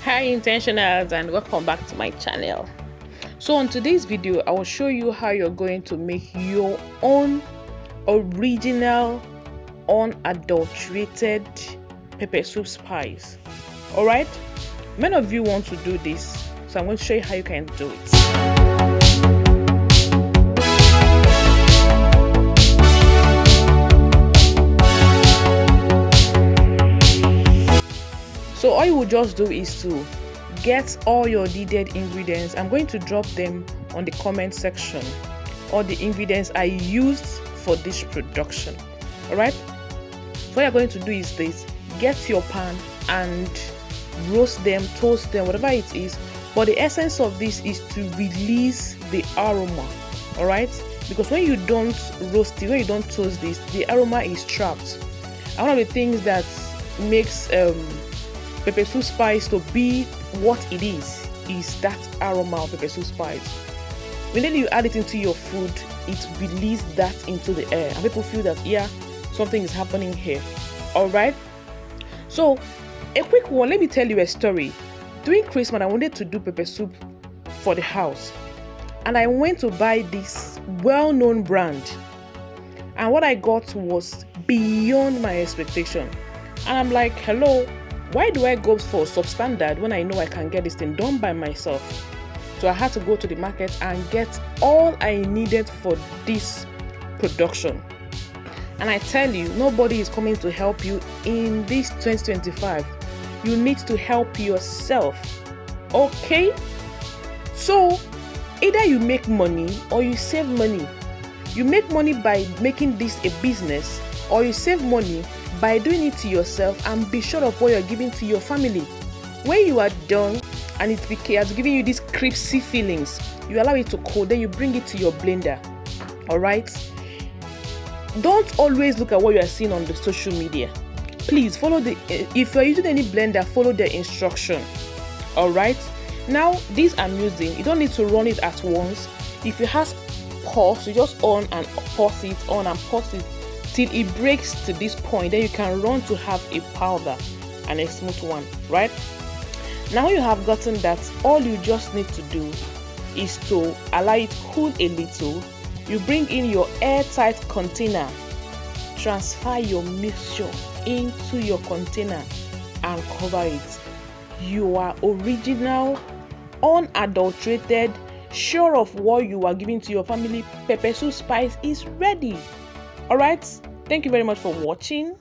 Hi intentionals, and welcome back to my channel. So on today's video I will show you how you're going to make your own original unadulterated pepper soup spice. All right, many of you want to do this, so I'm going to show you how you can do it. So all you will just do is to get all your needed ingredients. I'm going to drop them on the comment section, all the ingredients I used for this production. All right, what you're going to do is this: get your pan and roast them, toast them, whatever it is. But the essence of this is to release the aroma. All right, because when you don't roast it, when you don't toast this, the aroma is trapped. And one of the things that makes pepper soup spice to be what it is that aroma of pepper soup spice. When then you add it into your food, it releases that into the air, and people feel that, yeah, something is happening here. All right, so a quick one, let me tell you a story. During Christmas I wanted to do pepper soup for the house, and I went to buy this well-known brand, and what I got was beyond my expectation. And I'm like, hello, why do I go for substandard when I know I can get this thing done by myself? So I had to go to the market and get all I needed for this production. And I tell you, nobody is coming to help you in this 2025. You need to help yourself. Okay? So either you make money or you save money. You make money by making this a business, or you save money by doing it to yourself and be sure of what you're giving to your family. When you are done and it has given you these crispy feelings, you allow it to cool, then you bring it to your blender. All right, don't always look at what you are seeing on the social media. Please follow if you're using any blender, follow the instruction. All right, now these I'm using, you don't need to run it at once. If you have pause, you just on and pause it, on and pause it till it breaks to this point. Then you can run to have a powder and a smooth one. Right now, when you have gotten that, all you just need to do is to allow it cool a little. You bring in your airtight container, transfer your mixture into your container and cover it. Your original unadulterated, sure of what you are giving to your family, pepper soup spice is ready. All right, thank you very much for watching.